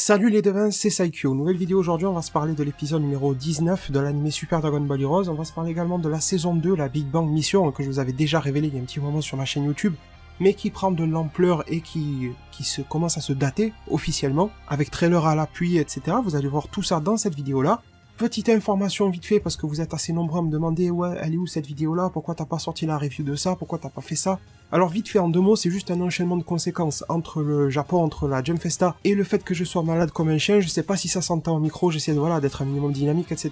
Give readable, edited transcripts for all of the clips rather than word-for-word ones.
Salut les devins, c'est Saikyo. Nouvelle vidéo aujourd'hui, on va se parler de l'épisode numéro 19 de l'anime Super Dragon Ball Heroes. On va se parler également de la saison 2, la Big Bang Mission, que je vous avais déjà révélé il y a un petit moment sur ma chaîne YouTube, mais qui prend de l'ampleur et qui commence à se dater officiellement, avec trailer à l'appui, etc. Vous allez voir tout ça dans cette vidéo-là. Petite information vite fait, parce que vous êtes assez nombreux à me demander « Ouais, elle est où cette vidéo-là? Pourquoi t'as pas sorti la review de ça? Pourquoi t'as pas fait ça ?» Alors vite fait, en deux mots, c'est juste un enchaînement de conséquences entre le Japon, entre la Jump Festa et le fait que je sois malade comme un chien. Je sais pas si ça s'entend au micro, j'essaie d'être un minimum dynamique, etc.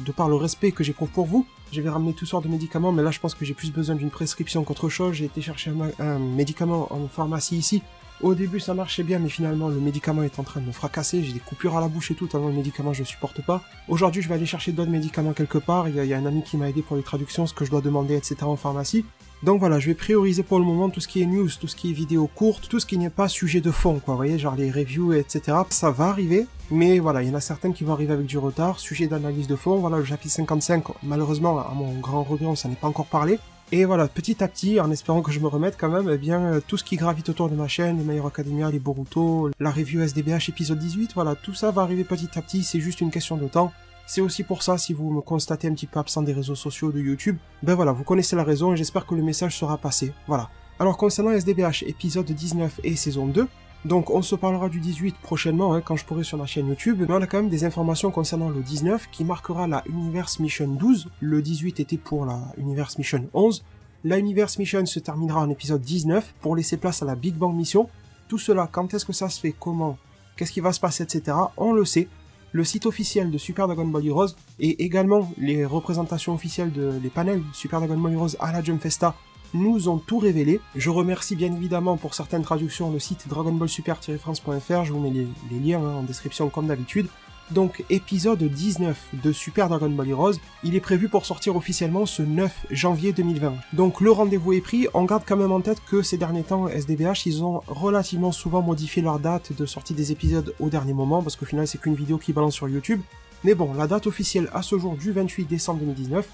De par le respect que j'éprouve pour vous. Je vais ramener toutes sortes de médicaments, mais là je pense que j'ai plus besoin d'une prescription qu'autre chose. J'ai été chercher un médicament en pharmacie ici. Au début ça marchait bien, mais finalement le médicament est en train de me fracasser, j'ai des coupures à la bouche et tout, tellement le médicament je le supporte pas. Aujourd'hui je vais aller chercher d'autres médicaments quelque part, il y a un ami qui m'a aidé pour les traductions, ce que je dois demander, etc. en pharmacie. Donc voilà, je vais prioriser pour le moment tout ce qui est news, tout ce qui est vidéo courte, tout ce qui n'est pas sujet de fond, quoi, vous voyez, genre les reviews, etc. Ça va arriver, mais voilà, il y en a certaines qui vont arriver avec du retard, sujet d'analyse de fond, voilà, le chapitre 55, malheureusement, à mon grand regret, on s'en est pas encore parlé. Et voilà, petit à petit, en espérant que je me remette quand même, eh bien, tout ce qui gravite autour de ma chaîne, les My Hero Academia, les Boruto, la review SDBH épisode 18, voilà, tout ça va arriver petit à petit, c'est juste une question de temps. C'est aussi pour ça, si vous me constatez un petit peu absent des réseaux sociaux de YouTube, ben voilà, vous connaissez la raison et j'espère que le message sera passé, voilà. Alors concernant SDBH épisode 19 et saison 2, donc on se parlera du 18 prochainement, quand je pourrai sur ma chaîne YouTube, mais on a quand même des informations concernant le 19 qui marquera la Universe Mission 12, le 18 était pour la Universe Mission 11, la Universe Mission se terminera en épisode 19 pour laisser place à la Big Bang Mission. Tout cela, quand est-ce que ça se fait, comment, qu'est-ce qui va se passer, etc. On le sait. Le site officiel de Super Dragon Ball Heroes et également les représentations officielles les panels Super Dragon Ball Heroes à la Jump Festa nous ont tout révélé. Je remercie bien évidemment pour certaines traductions le site dragonballsuper-france.fr, je vous mets les liens en description comme d'habitude. Donc épisode 19 de Super Dragon Ball Heroes, il est prévu pour sortir officiellement ce 9 janvier 2020. Donc le rendez-vous est pris, on garde quand même en tête que ces derniers temps, SDBH, ils ont relativement souvent modifié leur date de sortie des épisodes au dernier moment, parce qu'au final c'est qu'une vidéo qui balance sur YouTube. Mais bon, la date officielle à ce jour du 28 décembre 2019,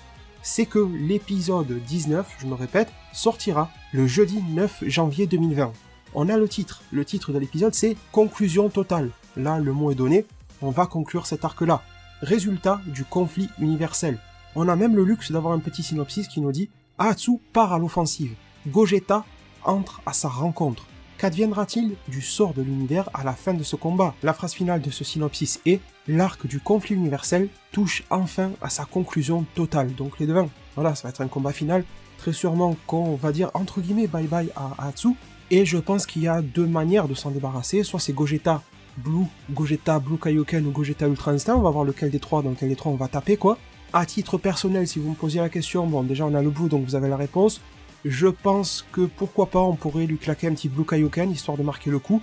c'est que l'épisode 19, je me répète, sortira le jeudi 9 janvier 2020. On a le titre de l'épisode c'est « Conclusion totale ». Là, le mot est donné. On va conclure cet arc-là. Résultat du conflit universel. On a même le luxe d'avoir un petit synopsis qui nous dit « Ahatsu part à l'offensive. Gogeta entre à sa rencontre. Qu'adviendra-t-il du sort de l'univers à la fin de ce combat ?» La phrase finale de ce synopsis est « L'arc du conflit universel touche enfin à sa conclusion totale. » Donc les devins, voilà, ça va être un combat final. Très sûrement qu'on va dire entre guillemets bye bye à Ahatsu. Et je pense qu'il y a deux manières de s'en débarrasser. Soit c'est Gogeta Blue Kaioken ou Gogeta Ultra Instinct, on va voir lequel des trois, dans lequel des trois on va taper quoi. À titre personnel, si vous me posiez la question, bon déjà on a le Blue donc vous avez la réponse. Je pense que pourquoi pas on pourrait lui claquer un petit Blue Kaioken histoire de marquer le coup.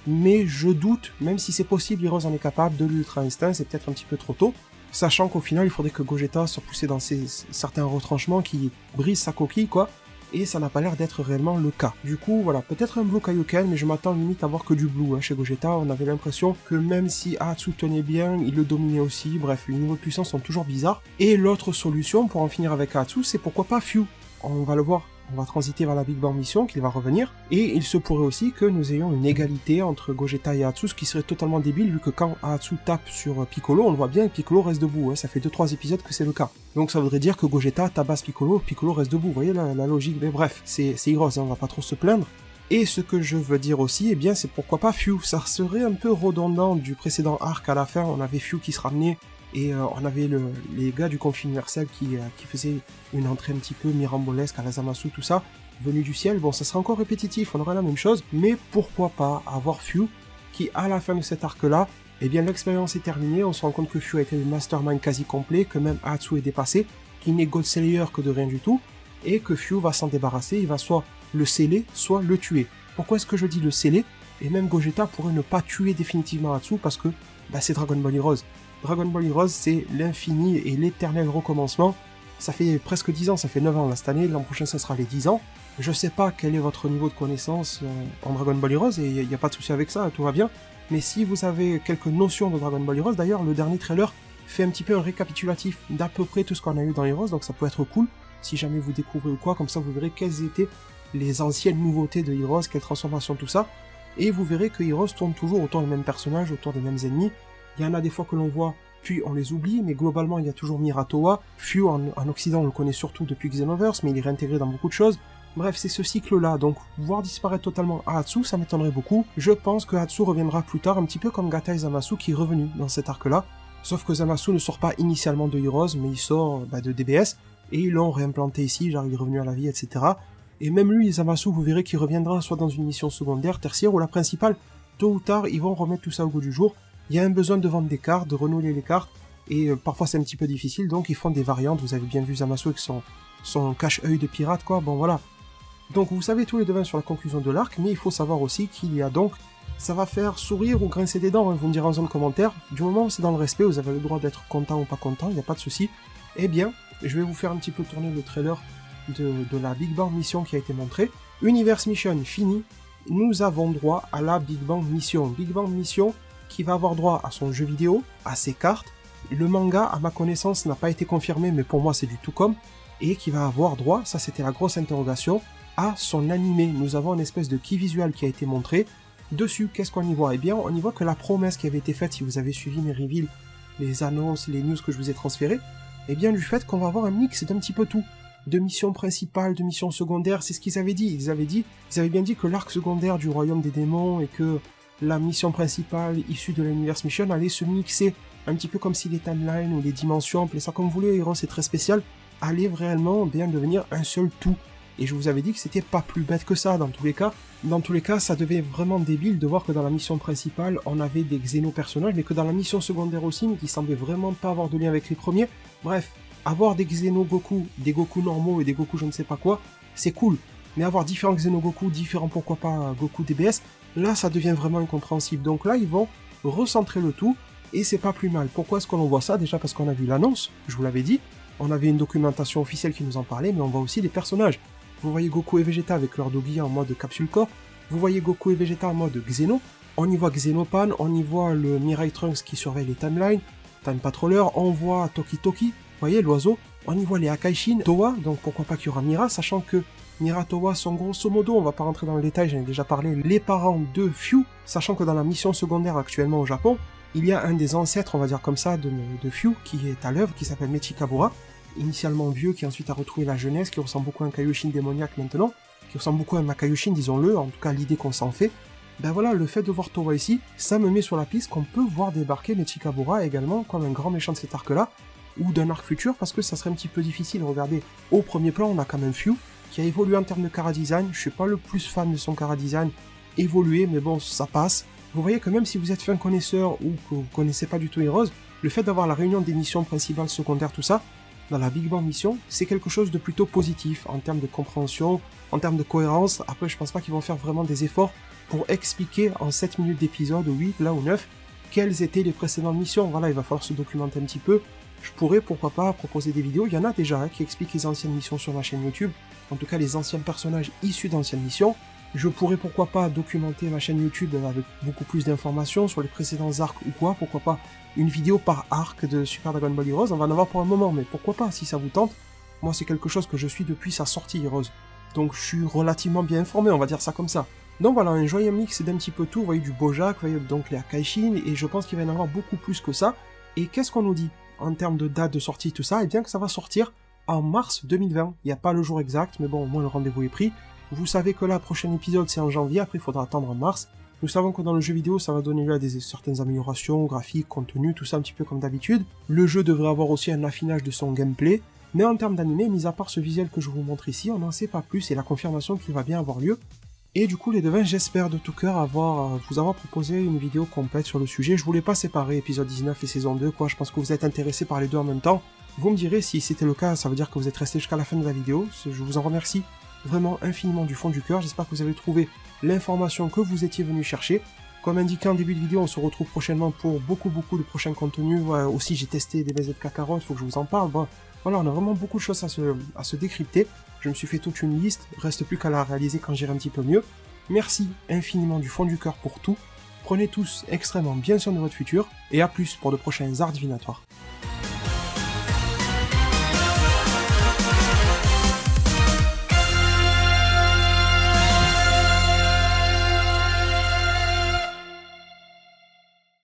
Mais je doute, même si c'est possible, Heroes en est capable, de l'Ultra Instinct, c'est peut-être un petit peu trop tôt. Sachant qu'au final il faudrait que Gogeta soit poussé dans certains retranchements qui brisent sa coquille quoi. Et ça n'a pas l'air d'être réellement le cas. Du coup, voilà, peut-être un Blue Kaioken, mais je m'attends limite à voir que du Blue. Chez Gogeta, on avait l'impression que même si Ahatsu tenait bien, il le dominait aussi, bref, les niveaux de puissance sont toujours bizarres. Et l'autre solution, pour en finir avec Ahatsu, c'est pourquoi pas Few. On va le voir, on va transiter vers la Big Bang Mission, qu'il va revenir, et il se pourrait aussi que nous ayons une égalité entre Gogeta et Ahatsu, ce qui serait totalement débile, vu que quand Ahatsu tape sur Piccolo, on le voit bien, Piccolo reste debout, ça fait 2-3 épisodes que c'est le cas. Donc ça voudrait dire que Gogeta tabasse Piccolo, Piccolo reste debout, vous voyez la logique, mais bref, c'est Heroes, on va pas trop se plaindre. Et ce que je veux dire aussi, eh bien c'est pourquoi pas Few, ça serait un peu redondant du précédent arc à la fin, on avait Few qui se ramenait, et on avait les gars du conflit universel qui faisaient une entrée un petit peu mirambolesque à la Zamasu, tout ça, venu du ciel. Bon, ça serait encore répétitif, on aurait la même chose, mais pourquoi pas avoir Few, qui à la fin de cet arc-là, eh bien l'expérience est terminée, on se rend compte que Few a été le mastermind quasi complet, que même Ahatsu est dépassé, qu'il n'est God Slayer que de rien du tout, et que Few va s'en débarrasser, il va soit le sceller, soit le tuer. Pourquoi est-ce que je dis le sceller? Et même Gogeta pourrait ne pas tuer définitivement Ahatsu, parce que c'est Dragon Ball Heroes. Dragon Ball Heroes, c'est l'infini et l'éternel recommencement. Ça fait presque 10 ans, ça fait 9 ans là, cette année, l'an prochain ça sera les 10 ans. Je sais pas quel est votre niveau de connaissance en Dragon Ball Heroes, et il n'y a pas de souci avec ça, tout va bien. Mais si vous avez quelques notions de Dragon Ball Heroes, d'ailleurs le dernier trailer fait un petit peu un récapitulatif d'à peu près tout ce qu'on a eu dans Heroes, donc ça peut être cool, si jamais vous découvrez ou quoi, comme ça vous verrez quelles étaient les anciennes nouveautés de Heroes, quelles transformations, tout ça. et vous verrez que Heroes tourne toujours autour des mêmes personnages, autour des mêmes ennemis. Il y en a des fois que l'on voit, puis on les oublie, mais globalement il y a toujours Miratoa. Fyu en Occident on le connaît surtout depuis Xenoverse, mais il est réintégré dans beaucoup de choses. Bref, c'est ce cycle-là, donc voir disparaître totalement Ahatsu, ça m'étonnerait beaucoup. Je pense que Ahatsu reviendra plus tard, un petit peu comme Gatai Zamasu qui est revenu dans cet arc-là. Sauf que Zamasu ne sort pas initialement de Heroes, mais il sort de DBS, et ils l'ont réimplanté ici, genre il est revenu à la vie, etc. Et même lui, Zamasu, vous verrez qu'il reviendra soit dans une mission secondaire, tertiaire ou la principale. Tôt ou tard, ils vont remettre tout ça au goût du jour. Il y a un besoin de vendre des cartes, de renouveler les cartes, et parfois c'est un petit peu difficile, donc ils font des variantes. Vous avez bien vu Zamasu avec son cache-œil de pirate, quoi, bon voilà. Donc vous savez tous les devins sur la conclusion de l'arc, mais il faut savoir aussi qu'il y a donc... Ça va faire sourire ou grincer des dents, hein, vous me direz en zone commentaire. Du moment où c'est dans le respect, vous avez le droit d'être content ou pas content, il n'y a pas de souci. Eh bien, je vais vous faire un petit peu tourner le trailer de la Big Bang Mission qui a été montrée. Universe Mission fini, nous avons droit à la Big Bang Mission. Big Bang Mission qui va avoir droit à son jeu vidéo, à ses cartes. Le manga, à ma connaissance, n'a pas été confirmé, mais pour moi c'est du tout comme. Et qui va avoir droit, ça c'était la grosse interrogation, à son animé. Nous avons une espèce de key visual qui a été montré. Dessus, qu'est-ce qu'on y voit? Eh bien, on y voit que la promesse qui avait été faite, si vous avez suivi mes reveals, les annonces, les news que je vous ai transférées, eh bien, du fait qu'on va avoir un mix d'un petit peu tout. De missions principales, de missions secondaires, c'est ce qu'ils avaient dit. Ils avaient bien dit que l'arc secondaire du Royaume des Démons et que la mission principale issue de l'Universe Mission allait se mixer, un petit peu comme si les timelines ou les dimensions, appelez ça comme vous voulez, Heroes c'est très spécial, allaient vraiment bien devenir un seul tout. Et je vous avais dit que c'était pas plus bête que ça, dans tous les cas. Dans tous les cas, ça devait vraiment débile de voir que dans la mission principale, on avait des Xeno-personnages, mais que dans la mission secondaire aussi, mais qui semblaient vraiment pas avoir de lien avec les premiers. Bref, avoir des Xeno-Goku, des Goku normaux et des Goku je ne sais pas quoi, c'est cool. Mais avoir différents Xeno-Goku, différents pourquoi pas Goku DBS, là ça devient vraiment incompréhensible. Donc là, ils vont recentrer le tout, et c'est pas plus mal. Pourquoi est-ce qu'on voit ça? Déjà parce qu'on a vu l'annonce, je vous l'avais dit, on avait une documentation officielle qui nous en parlait, mais on voit aussi des personnages. Vous voyez Goku et Vegeta avec leur Dogi en mode capsule corps. Vous voyez Goku et Vegeta en mode Xeno. On y voit Xenopan, on y voit le Mirai Trunks qui surveille les timelines, Time Patroller, on voit Toki Toki, vous voyez l'oiseau. On y voit les Akaishin, Towa, donc pourquoi pas qu'il y aura Mira, sachant que Mira Towa sont grosso modo, on va pas rentrer dans le détail, j'en ai déjà parlé, les parents de Fyu, sachant que dans la mission secondaire actuellement au Japon, il y a un des ancêtres, on va dire comme ça, de Fyu, qui est à l'œuvre, qui s'appelle Mechikabura, initialement vieux, qui ensuite a retrouvé la jeunesse, qui ressemble beaucoup à un Kaioshin démoniaque maintenant, qui ressemble beaucoup à un Makaioshin, disons-le, en tout cas l'idée qu'on s'en fait. Ben voilà, le fait de voir Towa ici, ça me met sur la piste qu'on peut voir débarquer Mechikabura également comme un grand méchant de cet arc-là, ou d'un arc futur, parce que ça serait un petit peu difficile. Regardez, au premier plan, on a quand même Fyu, qui a évolué en termes de chara-design. Je suis pas le plus fan de son chara-design évolué, mais bon, ça passe. Vous voyez que même si vous êtes fin connaisseur ou que vous connaissez pas du tout Heroes, le fait d'avoir la réunion des missions principales, secondaires, tout ça, dans la Big Bang Mission, c'est quelque chose de plutôt positif en termes de compréhension, en termes de cohérence. Après, je pense pas qu'ils vont faire vraiment des efforts pour expliquer en 7 minutes d'épisode, ou 8, là ou 9, quelles étaient les précédentes missions. Voilà, il va falloir se documenter un petit peu. Je pourrais, pourquoi pas, proposer des vidéos. Il y en a déjà qui expliquent les anciennes missions sur ma chaîne YouTube. En tout cas, les anciens personnages issus d'anciennes missions. Je pourrais, pourquoi pas, documenter ma chaîne YouTube avec beaucoup plus d'informations sur les précédents arcs ou quoi. Pourquoi pas une vidéo par arc de Super Dragon Ball Heroes. On va en avoir pour un moment, mais pourquoi pas, si ça vous tente. Moi, c'est quelque chose que je suis depuis sa sortie Heroes. Donc, je suis relativement bien informé, on va dire ça comme ça. Donc voilà, un joyeux mix d'un petit peu tout. Vous voyez du Bojack, vous voyez donc les Akaishin, et je pense qu'il va y en avoir beaucoup plus que ça. Et qu'est-ce qu'on nous dit en termes de date de sortie, tout ça? Eh bien que ça va sortir en mars 2020. Il n'y a pas le jour exact, mais bon, au moins le rendez-vous est pris. Vous savez que là, le prochain épisode, c'est en janvier, après il faudra attendre en mars. Nous savons que dans le jeu vidéo, ça va donner lieu à certaines améliorations, graphiques, contenu, tout ça un petit peu comme d'habitude. Le jeu devrait avoir aussi un affinage de son gameplay. Mais en termes d'animé, mis à part ce visuel que je vous montre ici, on n'en sait pas plus, et la confirmation qu'il va bien avoir lieu. Et du coup les devins, j'espère de tout cœur vous avoir proposé une vidéo complète sur le sujet. Je voulais pas séparer épisode 19 et saison 2, quoi. Je pense que vous êtes intéressés par les deux en même temps. Vous me direz si c'était le cas, ça veut dire que vous êtes resté jusqu'à la fin de la vidéo. Je vous en remercie vraiment infiniment du fond du cœur. J'espère que vous avez trouvé l'information que vous étiez venu chercher. Comme indiqué en début de vidéo, on se retrouve prochainement pour beaucoup de prochains contenus. Voilà, aussi j'ai testé des BZ Kakarot, il faut que je vous en parle. Bon, voilà, on a vraiment beaucoup de choses à se décrypter. Je me suis fait toute une liste, reste plus qu'à la réaliser quand j'irai un petit peu mieux. Merci infiniment du fond du cœur pour tout. Prenez tous extrêmement bien soin de votre futur, et à plus pour de prochains arts divinatoires.